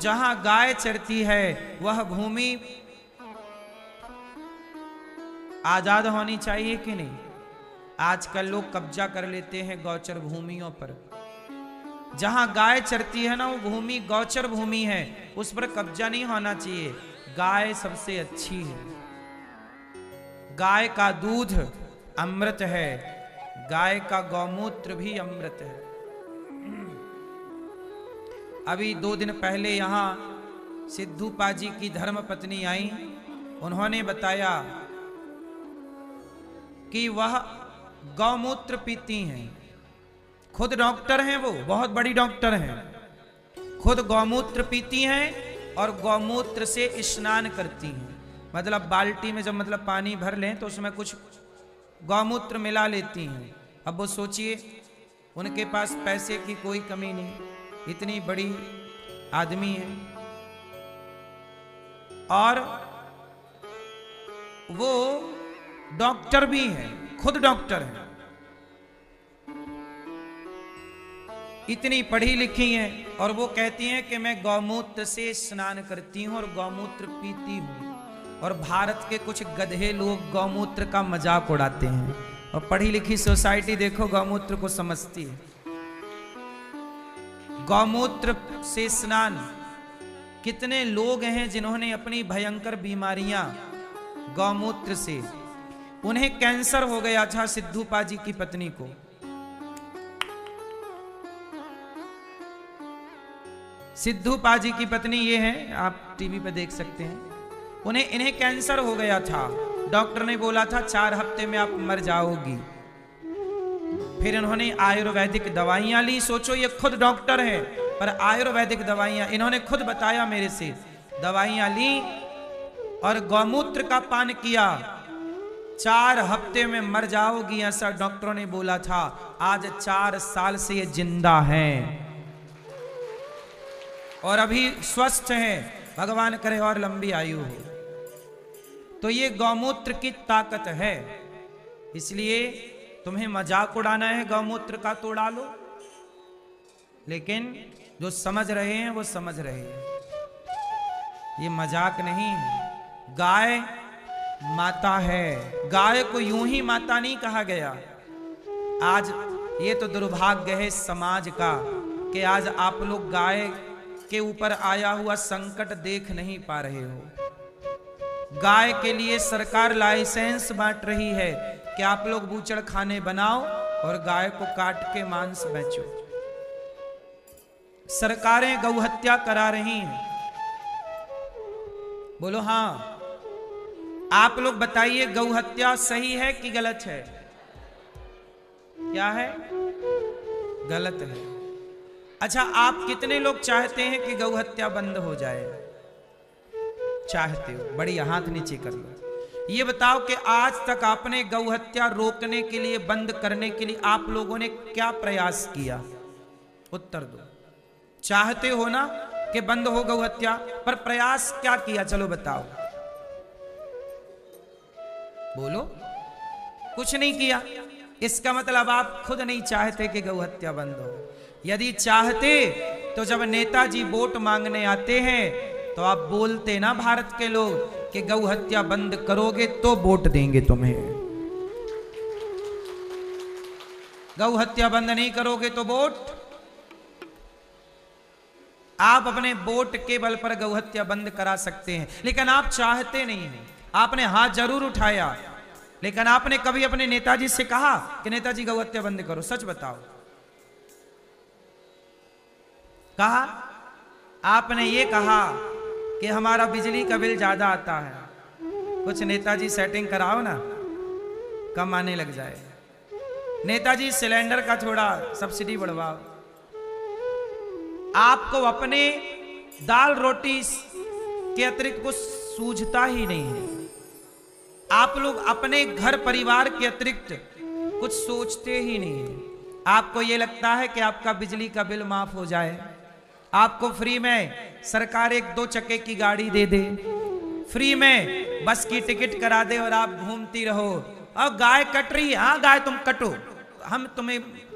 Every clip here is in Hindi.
जहां गाय चरती है वह भूमि आजाद होनी चाहिए कि नहीं? आजकल लोग कब्जा कर लेते हैं गौचर भूमियों पर। जहां गाय चरती है ना, वो भूमि गौचर भूमि है, उस पर कब्जा नहीं होना चाहिए। गाय सबसे अच्छी है। गाय का दूध अमृत है, गाय का गौमूत्र भी अमृत है। अभी 2 दिन पहले यहां सिद्धू पाजी की धर्म पत्नी आई। उन्होंने बताया कि वह गौमूत्र पीती हैं। खुद डॉक्टर हैं, वो बहुत बड़ी डॉक्टर हैं। खुद गौमूत्र पीती हैं और गौमूत्र से स्नान करती हैं। मतलब बाल्टी में जब पानी भर लें तो उसमें कुछ गौमूत्र मिला लेती हैं। अब वो सोचिए, उनके पास पैसे की कोई कमी नहीं, इतनी बड़ी आदमी है और वो डॉक्टर भी हैं, खुद डॉक्टर हैं, इतनी पढ़ी लिखी हैं, और वो कहती हैं कि मैं गौमूत्र से स्नान करती हूं और गौमूत्र पीती हूं। और भारत के कुछ गधे लोग गौमूत्र का मजाक उड़ाते हैं, और पढ़ी लिखी सोसाइटी देखो गौमूत्र को समझती है। गौमूत्र से स्नान, कितने लोग हैं जिन्होंने अपनी भयंकर बीमारियां गौमूत्र से, उन्हें कैंसर हो गया था सिद्धू पाजी की पत्नी को। सिद्धू पाजी की पत्नी ये है, आप टीवी पे देख सकते हैं। इन्हें कैंसर हो गया था। डॉक्टर ने बोला था 4 हफ्ते में आप मर जाओगी। फिर इन्होंने आयुर्वेदिक दवाइयां ली। सोचो, ये खुद डॉक्टर है, पर आयुर्वेदिक दवाइयां इन्होंने खुद बताया मेरे से। दवाइयां ली और गौमूत्र का पान किया। 4 हफ्ते में मर जाओगी, ऐसा डॉक्टरों ने बोला था। आज 4 साल से ये जिंदा हैं और अभी स्वस्थ हैं। भगवान करे और लंबी आयु हो। तो ये गौमूत्र की ताकत है। इसलिए तुम्हें मजाक उड़ाना है गौमूत्र का तो उड़ा लो, लेकिन जो समझ रहे हैं वो समझ रहे हैं, ये मजाक नहीं है। गाय माता है। गाय को यूं ही माता नहीं कहा गया। आज ये तो दुर्भाग्य है समाज का कि आज आप लोग गाय के ऊपर आया हुआ संकट देख नहीं पा रहे हो। गाय के लिए सरकार लाइसेंस बांट रही है कि आप लोग बूचड़ खाने बनाओ और गाय को काट के मांस बेचो। सरकारें गौ हत्या करा रही हैं। बोलो हाँ। आप लोग बताइए, गौ हत्या सही है कि गलत है? क्या है? गलत है। अच्छा, आप कितने लोग चाहते हैं कि गौ हत्या बंद हो जाए? चाहते हो? बढ़िया, हाथ नीचे कर लो। ये बताओ कि आज तक आपने गौ हत्या रोकने के लिए, बंद करने के लिए आप लोगों ने क्या प्रयास किया? उत्तर दो। चाहते हो ना कि बंद हो गौ हत्या, पर प्रयास क्या किया? चलो बताओ। बोलो। कुछ नहीं किया। इसका मतलब आप खुद नहीं चाहते कि गौ हत्या बंद हो। यदि चाहते तो जब नेताजी वोट मांगने आते हैं तो आप बोलते ना भारत के लोग कि गौ हत्या बंद करोगे तो वोट देंगे तुम्हें। गौ हत्या बंद नहीं करोगे तो वोट। आप अपने वोट के बल पर गौ हत्या बंद करा सकते हैं, लेकिन आप चाहते नहीं हैं। आपने हाथ जरूर उठाया, लेकिन आपने कभी अपने नेताजी से कहा कि नेताजी गौ हत्या बंद करो? सच बताओ, कहा? आपने ये कहा कि हमारा बिजली का बिल ज्यादा आता है, कुछ नेताजी सेटिंग कराओ ना, कम आने लग जाए। नेताजी सिलेंडर का थोड़ा सब्सिडी बढ़वाओ। आपको अपने दाल रोटी के अतिरिक्त कुछ सूझता ही नहीं है। आप लोग अपने घर परिवार के अतिरिक्त कुछ सोचते ही नहीं है। आपको ये लगता है कि आपका बिजली का बिल माफ हो जाए, आपको फ्री में सरकार 1-2 चक्के की गाड़ी दे दे, फ्री में बस की टिकट करा दे और आप घूमती रहो। और गाय कट रही है, हाँ गाय तुम कटो, हम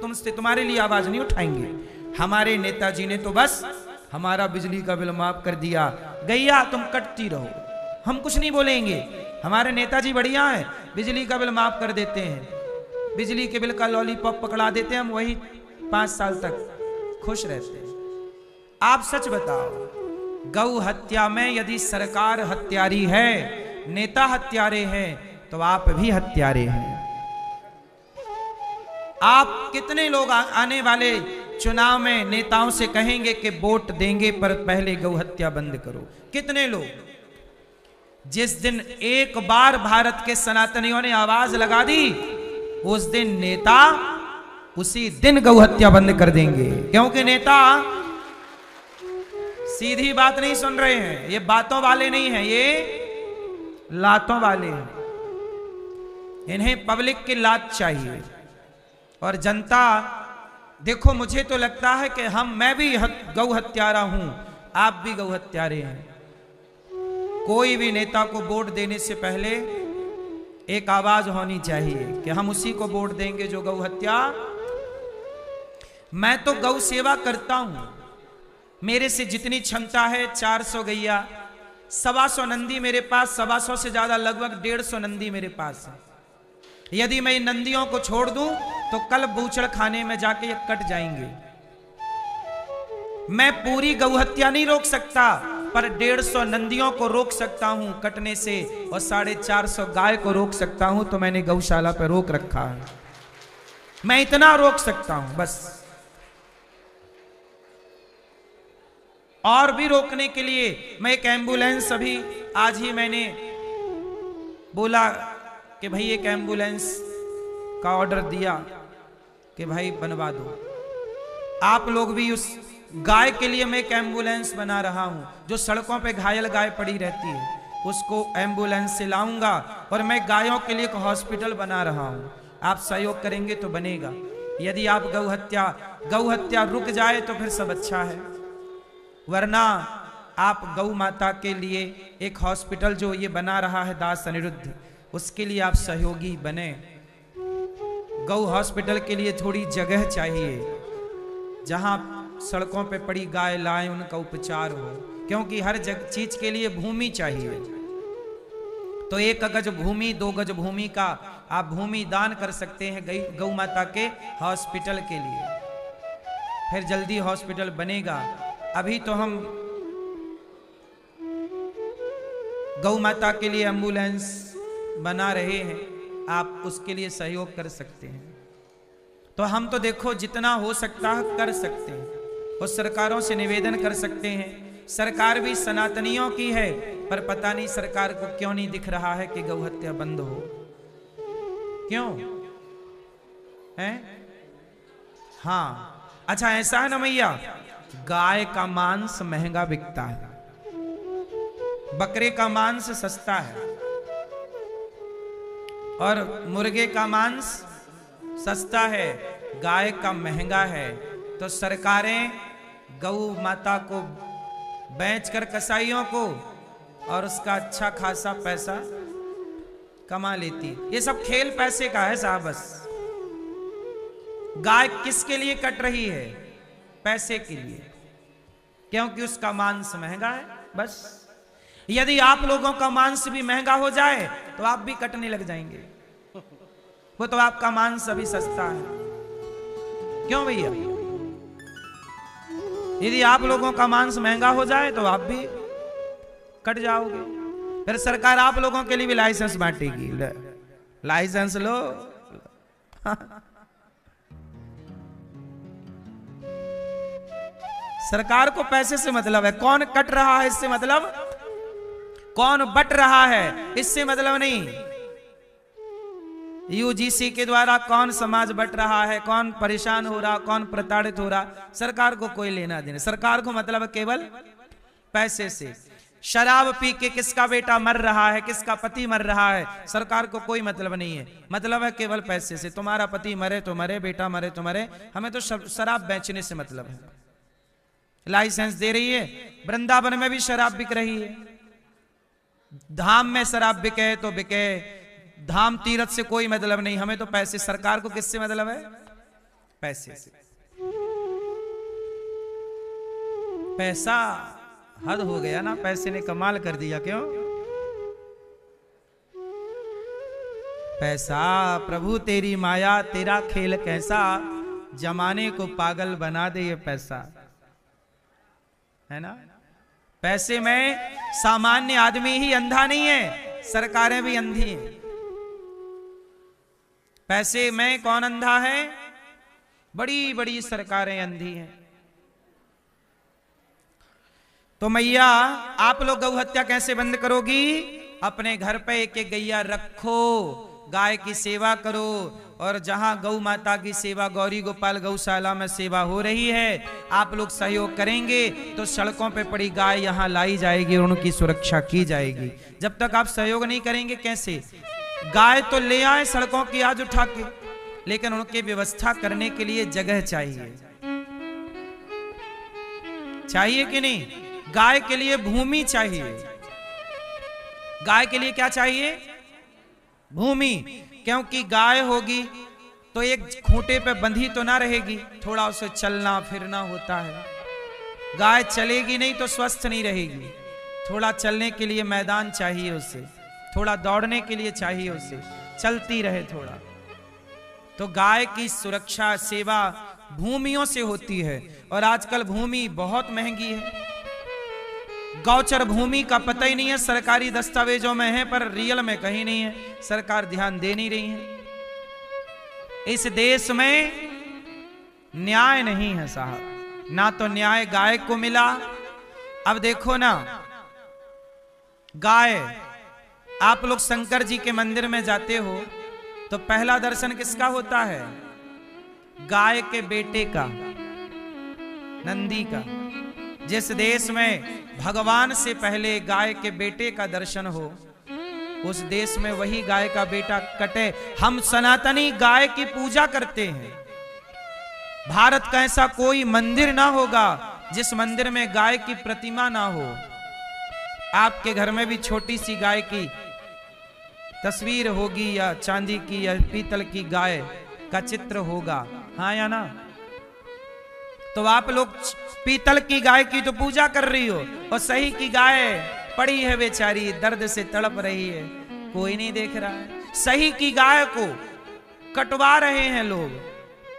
तुमसे तुम्हारे लिए आवाज नहीं उठाएंगे। हमारे नेताजी ने तो बस हमारा बिजली का बिल माफ कर दिया। गैया तुम कटती रहो, हम कुछ नहीं बोलेंगे, हमारे नेताजी बढ़िया हैं, बिजली का बिल माफ कर देते हैं, बिजली के बिल का लॉलीपॉप पकड़ा देते हैं, हम वही 5 साल तक खुश रहते हैं। आप सच बताओ, गौ हत्या में यदि सरकार हत्यारी है, नेता हत्यारे हैं, तो आप भी हत्यारे हैं। आप कितने लोग आने वाले चुनाव में नेताओं से कहेंगे कि वोट देंगे पर पहले गौ हत्या बंद करो? कितने लोग? जिस दिन एक बार भारत के सनातनियों ने आवाज लगा दी, उस दिन नेता उसी दिन गौ हत्या बंद कर देंगे, क्योंकि नेता सीधी बात नहीं सुन रहे हैं, ये बातों वाले नहीं हैं, ये लातों वाले हैं। इन्हें पब्लिक की लात चाहिए। और जनता, देखो मुझे तो लगता है कि मैं भी गौ हत्यारा हूं, आप भी गौ हत्यारे हैं। कोई भी नेता को वोट देने से पहले एक आवाज होनी चाहिए कि हम उसी को वोट देंगे जो गौ हत्या। मैं तो गौ सेवा करता हूं, मेरे से जितनी क्षमता है 400 गैया, 125 नंदी मेरे पास, 125 से ज्यादा लगभग 150 नंदी मेरे पास है। यदि मैं इन नंदियों को छोड़ दूं तो कल बूचड़ खाने में जाके ये कट जाएंगे। मैं पूरी गौ हत्या नहीं रोक सकता, पर 150 नंदियों को रोक सकता हूं कटने से, और 450 गाय को रोक सकता हूं। तो मैंने गौशाला पर रोक रखा है, मैं इतना रोक सकता हूं बस। और भी रोकने के लिए मैं एक एम्बुलेंस, अभी आज ही मैंने बोला कि भाई एक एम्बुलेंस का ऑर्डर दिया कि भाई बनवा दो। आप लोग भी उस गाय के लिए मैं एक एम्बुलेंस बना रहा हूं, जो सड़कों पे घायल गाय पड़ी रहती है, उसको एम्बुलेंस से लाऊंगा। और मैं गायों के लिए एक हॉस्पिटल बना रहा हूं, आप सहयोग करेंगे तो बनेगा। यदि आप गौ हत्या रुक जाए तो फिर सब अच्छा है, वरना आप गौ माता के लिए एक हॉस्पिटल जो ये बना रहा है दास अनिरुद्ध, उसके लिए आप सहयोगी बने। गौ हॉस्पिटल के लिए थोड़ी जगह चाहिए जहां सड़कों पे पड़ी गाय लाएं, उनका उपचार हो, क्योंकि हर चीज के लिए भूमि चाहिए। तो 1 गज भूमि, 2 गज भूमि का आप भूमि दान कर सकते हैं गौ माता के हॉस्पिटल के लिए, फिर जल्दी हॉस्पिटल बनेगा। अभी तो हम गौ माता के लिए एम्बुलेंस बना रहे हैं, आप उसके लिए सहयोग कर सकते हैं। तो हम तो देखो जितना हो सकता है कर सकते हैं, और सरकारों से निवेदन कर सकते हैं। सरकार भी सनातनियों की है, पर पता नहीं सरकार को क्यों नहीं दिख रहा है कि गौ हत्या बंद हो। क्यों है? हाँ, अच्छा ऐसा है ना मैया, गाय का मांस महंगा बिकता है, बकरे का मांस सस्ता है, और मुर्गे का मांस सस्ता है, गाय का महंगा है। तो सरकारें गौ माता को बेचकर कसाईयों को और उसका अच्छा खासा पैसा कमा लेती। ये सब खेल पैसे का है साहब। बस गाय किसके लिए कट रही है? पैसे के लिए, क्योंकि उसका मांस महंगा है। बस यदि आप लोगों का मांस भी महंगा हो जाए तो आप भी कटने लग जाएंगे, वो तो आपका मांस अभी सस्ता है। क्यों भैया? यदि आप लोगों का मांस महंगा हो जाए तो आप भी कट जाओगे, फिर सरकार आप लोगों के लिए भी लाइसेंस बांटेगी, लाइसेंस लो। सरकार को पैसे से मतलब है, कौन कट रहा है इससे मतलब, कौन बट रहा है इससे मतलब नहीं। यूजीसी के द्वारा कौन समाज बट रहा है, कौन परेशान हो रहा, कौन प्रताड़ित हो रहा, सरकार को कोई लेना देना। सरकार को मतलब केवल पैसे से। शराब पी के किसका बेटा मर रहा है, किसका पति मर रहा है, सरकार को कोई मतलब नहीं है, मतलब है केवल पैसे से। तुम्हारा पति मरे तो मरे, बेटा मरे तो मरे, हमें तो शराब बेचने से मतलब है। लाइसेंस दे रही है, वृंदावन में भी शराब बिक रही है, धाम में शराब बिके तो बिके, धाम तीर्थ से कोई मतलब नहीं, हमें तो पैसे। सरकार को किससे मतलब है? पैसे से। पैसा हद हो गया ना, पैसे ने कमाल कर दिया। क्यों? पैसा प्रभु तेरी माया तेरा खेल कैसा, जमाने को पागल बना दे ये पैसा, है ना। पैसे में सामान्य आदमी ही अंधा नहीं है, सरकारें भी अंधी हैं। पैसे में कौन अंधा है? बड़ी बड़ी सरकारें अंधी हैं। तो मैया आप लोग गौ हत्या कैसे बंद करोगी? अपने घर पे एक एक गैया रखो, गाय की सेवा करो, और जहां गौ माता की सेवा गौरी गोपाल गौशाला में सेवा हो रही है, आप लोग सहयोग करेंगे तो सड़कों पे पड़ी गाय यहां लाई जाएगी और उनकी सुरक्षा की जाएगी। जब तक आप सहयोग नहीं करेंगे कैसे? गाय तो ले आए सड़कों की आज उठा के, लेकिन उनकी व्यवस्था करने के लिए जगह चाहिए, चाहिए कि नहीं? गाय के लिए भूमि चाहिए। गाय के लिए क्या चाहिए? भूमि। क्योंकि गाय होगी तो एक खूंटे पे बंधी तो ना रहेगी, थोड़ा उसे चलना फिरना होता है। गाय चलेगी नहीं तो स्वस्थ नहीं रहेगी, थोड़ा चलने के लिए मैदान चाहिए उसे, थोड़ा दौड़ने के लिए चाहिए उसे, चलती रहे थोड़ा। तो गाय की सुरक्षा सेवा भूमियों से होती है, और आजकल भूमि बहुत महंगी है। गौचर भूमि का पता ही नहीं है, सरकारी दस्तावेजों में है पर रियल में कहीं नहीं है, सरकार ध्यान दे नहीं रही है। इस देश में न्याय नहीं है साहब, ना तो न्याय गाय को मिला। अब देखो ना, गाय, आप लोग शंकर जी के मंदिर में जाते हो तो पहला दर्शन किसका होता है? गाय के बेटे का, नंदी का। जिस देश में भगवान से पहले गाय के बेटे का दर्शन हो, उस देश में वही गाय का बेटा कटे। हम सनातनी गाय की पूजा करते हैं। भारत का ऐसा कोई मंदिर ना होगा जिस मंदिर में गाय की प्रतिमा ना हो। आपके घर में भी छोटी सी गाय की तस्वीर होगी, या चांदी की या पीतल की गाय का चित्र होगा, हाँ या ना? तो आप लोग पीतल की गाय की तो पूजा कर रही हो, और सही की गाय पड़ी है बेचारी, दर्द से तड़प रही है, कोई नहीं देख रहा है। सही की गाय को कटवा रहे हैं लोग,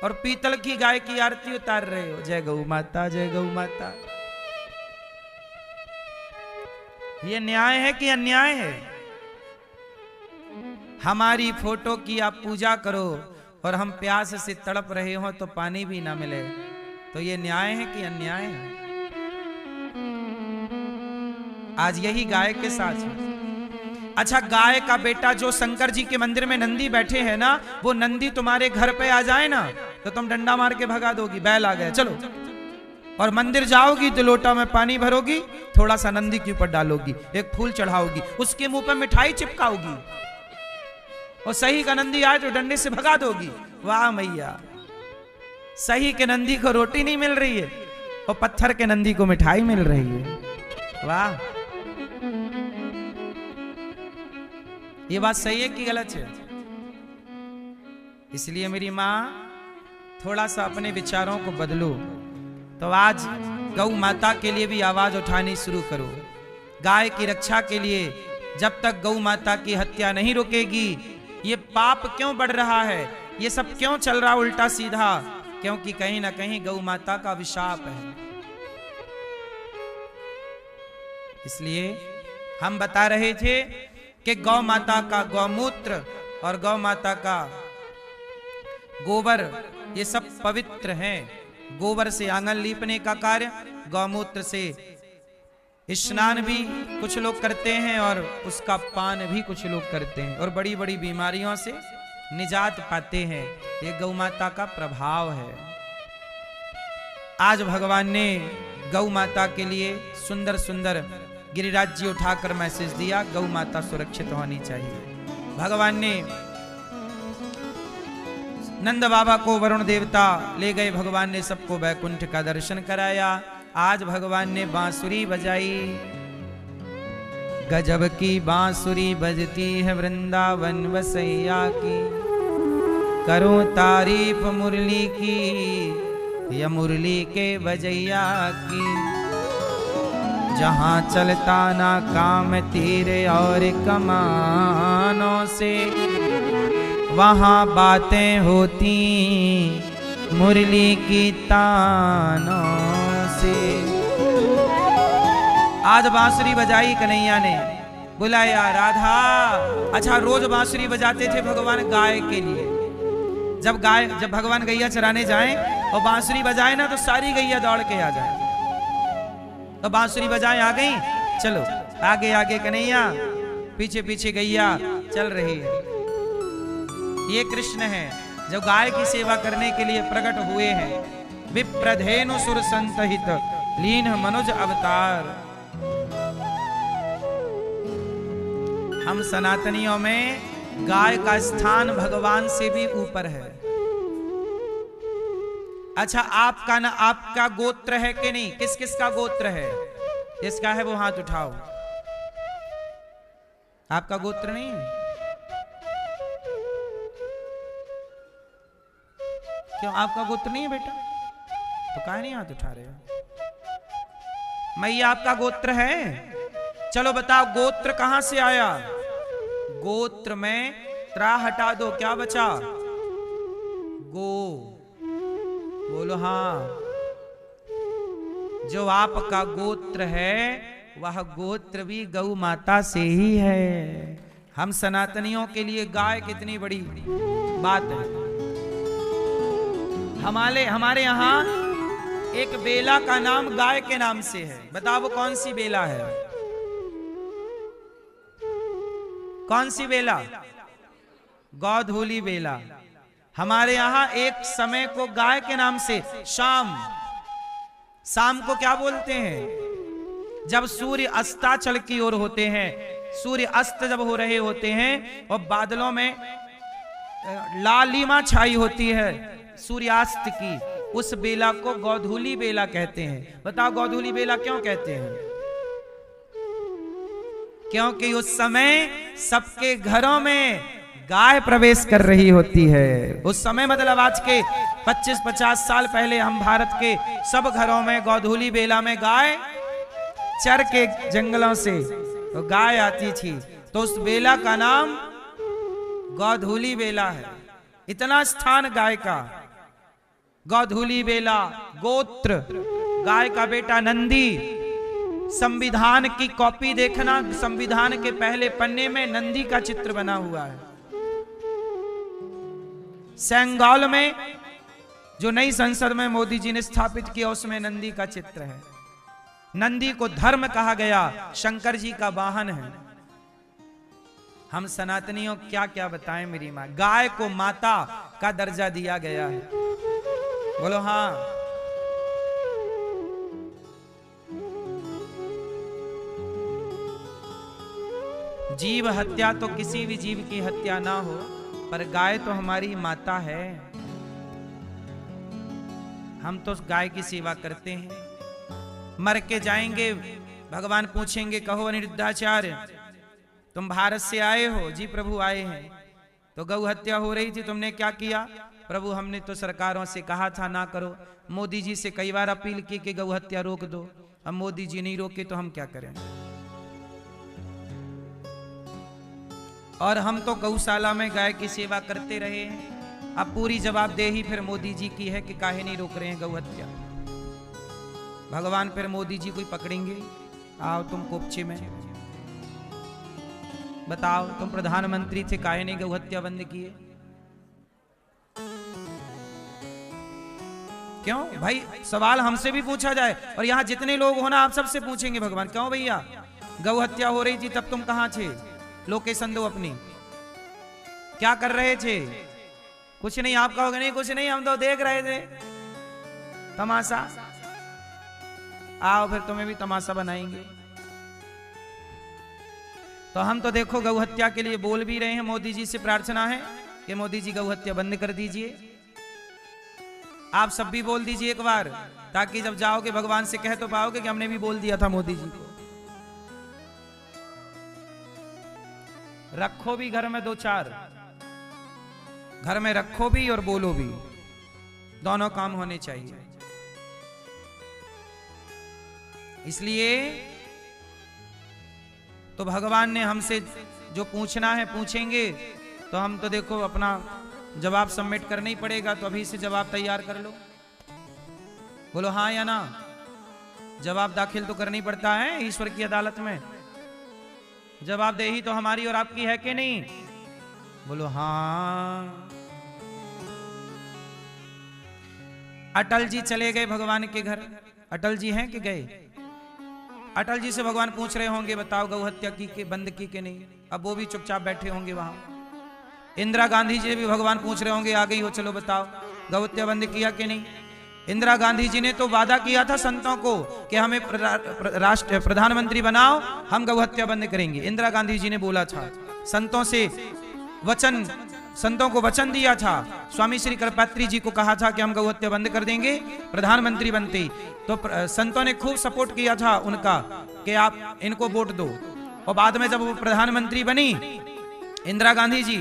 और पीतल की गाय की आरती उतार रहे हो, जय गौ माता, जय गौ माता। ये न्याय है कि अन्याय है? हमारी फोटो की आप पूजा करो और हम प्यास से तड़प रहे हो तो पानी भी ना मिले, तो ये न्याय है कि अन्याय है? आज यही गाय के साथ है। अच्छा, गाय का बेटा जो शंकर जी के मंदिर में नंदी बैठे हैं ना, वो नंदी तुम्हारे घर पे आ जाए ना तो तुम डंडा मार के भगा दोगी, बैल आ गए चलो। और मंदिर जाओगी तो लोटा में पानी भरोगी, थोड़ा सा नंदी के ऊपर डालोगी, एक फूल चढ़ाओगी, उसके मुंह पे मिठाई चिपकाओगी, और सही का नंदी आए तो डंडे से भगा दोगी। वाह मैया, सही के नंदी को रोटी नहीं मिल रही है और पत्थर के नंदी को मिठाई मिल रही है। वाह, ये बात सही है कि गलत है? इसलिए मेरी मां, थोड़ा सा अपने विचारों को बदलो। तो आज गौ माता के लिए भी आवाज उठानी शुरू करो। गाय की रक्षा के लिए जब तक गौ माता की हत्या नहीं रुकेगी, ये पाप क्यों बढ़ रहा है, ये सब क्यों चल रहा उल्टा सीधा? क्योंकि कहीं ना कहीं गौ माता का अभिशाप है। इसलिए हम बता रहे थे कि गौ माता का गौमूत्र और गौ माता का गोबर ये सब पवित्र हैं। गोबर से आंगन लीपने का कार्य, गौमूत्र से स्नान भी कुछ लोग करते हैं और उसका पान भी कुछ लोग करते हैं, और बड़ी बड़ी बीमारियों से निजात पाते हैं। ये गौ माता का प्रभाव है। आज भगवान ने गौ माता के लिए सुंदर सुंदर गिरिराज जी उठाकर मैसेज दिया, गौ माता सुरक्षित होनी चाहिए। भगवान ने नंद बाबा को वरुण देवता ले गए, भगवान ने सबको वैकुंठ का दर्शन कराया। आज भगवान ने बांसुरी बजाई, गजब की बांसुरी बजती है वृंदावन वसैया की, करो तारीफ मुरली की, या मुरली के बजैया की। जहाँ चलता ना काम तीर और कमानों से, वहाँ बातें होती मुरली की तानों से। आज बांसुरी बजाई कन्हैया ने, बुलाया राधा। अच्छा, रोज बांसुरी बजाते थे भगवान गाय के लिए। जब भगवान गैया चराने जाएं और बांसुरी बजाए ना, तो सारी गैया दौड़ के आ जाए। तो बांसुरी बजाए आ गई, चलो आगे आगे कन्हैया, पीछे पीछे गैया चल रही है। ये कृष्ण है जो गाय की सेवा करने के लिए प्रकट हुए हैं। विप्रधेनु सुर संतहित लीन मनुज अवतार। हम सनातनियों में गाय का स्थान भगवान से भी ऊपर है। अच्छा, आपका गोत्र है कि नहीं? किस किस का गोत्र है? जिसका है वो हाथ उठाओ। आपका गोत्र नहीं है? क्यों, आपका गोत्र नहीं है बेटा? तो काहे नहीं हाथ उठा रहे हो? मैया, आपका गोत्र है? चलो बताओ, गोत्र कहां से आया? गोत्र में त्रा हटा दो, क्या बचा? गो। बोलो हाँ। जो आपका गोत्र है वह गोत्र भी गौ माता से ही है। हम सनातनियों के लिए गाय कितनी बड़ी बात है। हमारे यहाँ एक बेला का नाम गाय के नाम से है। बताओ वो कौन सी बेला है? कौन सी बेला? गौधूली बेला। हमारे यहां एक समय को गाय के नाम से, शाम को क्या बोलते हैं? जब सूर्य अस्ताचल की ओर होते हैं, सूर्य अस्त जब हो रहे होते हैं और बादलों में लालिमा छाई होती है सूर्यास्त की, उस बेला को गौधूली बेला कहते हैं। बताओ गौधूली बेला क्यों कहते हैं? क्योंकि उस समय सबके घरों में गाय प्रवेश कर रही होती है। उस समय मतलब आज के 25-50 साल पहले हम भारत के सब घरों में गौधूली बेला में गाय चर के जंगलों से तो गाय आती थी, तो उस बेला का नाम गौधूली बेला है। इतना स्थान गाय का। गौधूली बेला गोत्र, गाय का बेटा नंदी। संविधान की कॉपी देखना, संविधान के पहले पन्ने में नंदी का चित्र बना हुआ है। सेंगाल में जो नई संसद में मोदी जी ने स्थापित किया, उसमें नंदी का चित्र है। नंदी को धर्म कहा गया, शंकर जी का वाहन है। हम सनातनियों क्या क्या बताएं मेरी मां। गाय को माता का दर्जा दिया गया है। बोलो हाँ। जीव हत्या तो किसी भी जीव की हत्या ना हो, पर गाय तो हमारी माता है। हम तो गाय की सेवा करते हैं। मर के जाएंगे, भगवान पूछेंगे, कहो अनिरुद्धाचार्य तुम भारत से आए हो? जी प्रभु आए हैं। तो गौ हत्या हो रही थी, तुमने क्या किया? प्रभु हमने तो सरकारों से कहा था ना करो, मोदी जी से कई बार अपील की कि गौ हत्या रोक दो, अब मोदी जी नहीं रोके तो हम क्या करें? और हम तो गौशाला में गाय की सेवा करते रहे हैं। अब पूरी जवाबदेही फिर मोदी जी की है कि काहे नहीं रोक रहे हैं गौ हत्या। भगवान फिर मोदी जी को ही पकड़ेंगे। आओ तुम कोपचे में बताओ, तुम प्रधानमंत्री थे, काहे नहीं गौ हत्या बंद किए? क्यों भाई? सवाल हमसे भी पूछा जाए और यहाँ जितने लोग हो ना, आप सबसे पूछेंगे भगवान, क्यों भैया गौ हत्या हो रही थी तब तुम कहां थे? लोकेशन दो अपनी, क्या कर रहे थे? कुछ नहीं। आप कहोगे नहीं कुछ नहीं, हम तो देख रहे थे तमाशा। आओ फिर तुम्हें भी तमाशा बनाएंगे। तो हम तो देखो गौ हत्या के लिए बोल भी रहे हैं। मोदी जी से प्रार्थना है कि मोदी जी गौ हत्या बंद कर दीजिए। आप सब भी बोल दीजिए एक बार, ताकि जब जाओगे भगवान से कह तो पाओगे कि हमने भी बोल दिया था मोदी जी को। रखो भी घर में 2-4, घर में रखो भी और बोलो भी, दोनों काम होने चाहिए। इसलिए तो भगवान ने हमसे जो पूछना है पूछेंगे, तो हम तो देखो अपना जवाब सबमिट करना ही पड़ेगा। तो अभी से जवाब तैयार कर लो, बोलो हाँ या ना। जवाब दाखिल तो करना ही पड़ता है ईश्वर की अदालत में। जवाबदेही तो हमारी और आपकी है कि नहीं? बोलो हाँ। अटल जी चले गए भगवान के घर। अटल जी हैं कि गए? अटल जी से भगवान पूछ रहे होंगे बताओ गौ हत्या की के बंद की के नहीं। अब वो भी चुपचाप बैठे होंगे वहां। इंदिरा गांधी जी भी भगवान पूछ रहे होंगे आ गई हो, चलो बताओ गौ हत्या बंद किया कि नहीं। इंदिरा गांधी जी ने तो वादा किया था संतों को कि हमें राष्ट्र प्रधानमंत्री बनाओ, हम गौ हत्या बंद करेंगे। इंदिरा गांधी जी ने बोला था, संतों से वचन, संतों को वचन दिया था। स्वामी श्री कृपात्री जी को कहा था कि हम गौ हत्या बंद कर देंगे प्रधानमंत्री बनते। तो संतों ने खूब सपोर्ट किया था उनका कि आप इनको वोट दो। और बाद में जब वो प्रधानमंत्री बनी इंदिरा गांधी जी,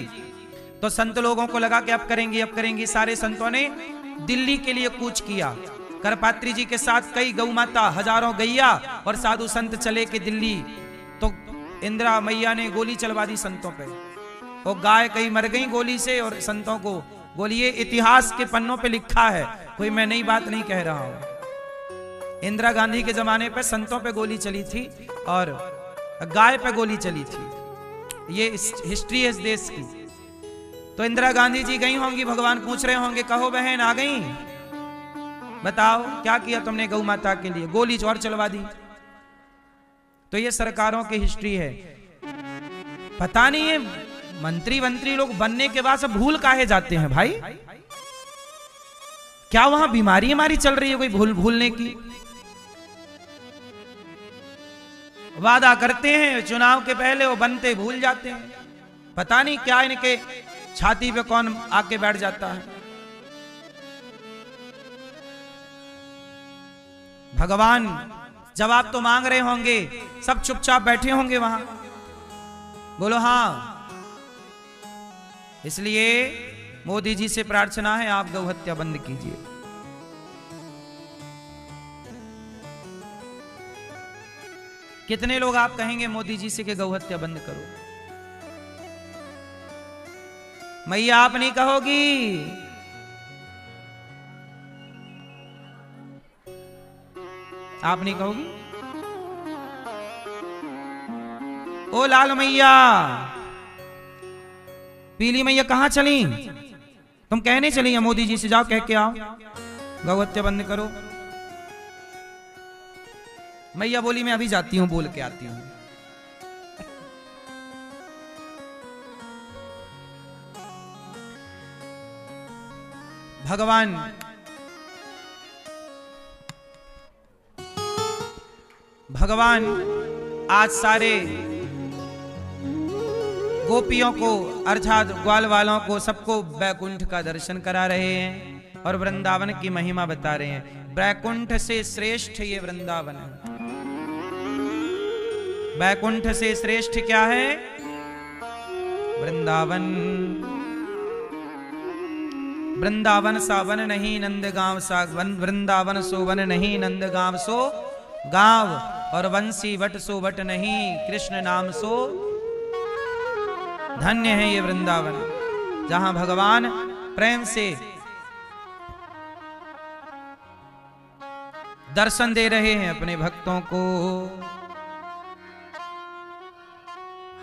तो संत लोगों को लगा कि अब करेंगे अब करेंगे। सारे संतों ने दिल्ली के लिए कूच किया। करपात्री जी के साथ कई गौ माता, हजारों गैया और साधु संत चले के दिल्ली। तो इंदिरा मैया ने गोली चलवा दी संतों पे। वो गाय कई मर गई गोली से और संतों को गोली। ये इतिहास के पन्नों पे लिखा है, कोई मैं नई बात नहीं कह रहा हूं। इंदिरा गांधी के जमाने पे संतों पे गोली चली थी और गाय पे गोली चली थी। ये हिस्ट्री है इस देश की। तो इंदिरा गांधी जी गई होंगी, भगवान पूछ रहे होंगे कहो बहन आ गई, बताओ क्या किया तुमने गौ माता के लिए। गोली और चलवा दी। तो ये सरकारों की हिस्ट्री है। पता नहीं है मंत्री लोग बनने के बाद सब भूल काहे जाते हैं भाई। क्या वहां बीमारी हमारी चल रही है कोई भूलने की? वादा करते हैं चुनाव के पहले, वो बनते भूल जाते हैं। पता नहीं क्या इनके छाती पे कौन आके बैठ जाता है। भगवान जवाब तो मांग रहे होंगे, सब चुपचाप बैठे होंगे वहां। बोलो हाँ। इसलिए मोदी जी से प्रार्थना है आप गौ हत्या बंद कीजिए। कितने लोग आप कहेंगे मोदी जी से कि गौ हत्या बंद करो? मैया आप नहीं कहोगी? आप नहीं कहोगी? ओ लाल मैया, पीली मैया कहां चली? तुम कहने चली है मोदी जी से, जाओ कह के आओ गौ हत्या बंद करो। मैया बोली मैं अभी जाती हूं, बोल के आती हूं। भगवान आज सारे गोपियों को अर्थात ग्वाल वालों को सबको बैकुंठ का दर्शन करा रहे हैं और वृंदावन की महिमा बता रहे हैं। बैकुंठ से श्रेष्ठ ये वृंदावन है। बैकुंठ से श्रेष्ठ क्या है? वृंदावन। वृंदावन सा वन नहीं नंद गांव सा वन, वृंदावन सो वन नहीं नंद गांव सो गांव, और वंशी वट सो वट नहीं कृष्ण नाम सो धन्य है ये वृंदावन, जहां भगवान प्रेम से दर्शन दे रहे हैं अपने भक्तों को।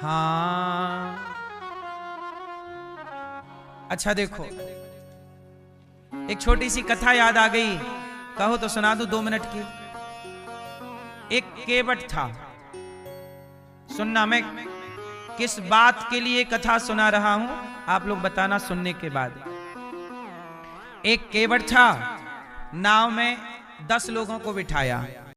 हाँ अच्छा देखो, एक छोटी सी कथा याद आ गई, कहो तो सुना दूं 2 मिनट की। एक केवट था। सुनना, मैं किस बात के लिए कथा सुना रहा हूं आप लोग बताना सुनने के बाद। एक केवट था, नाव में 10 लोगों को बिठाया।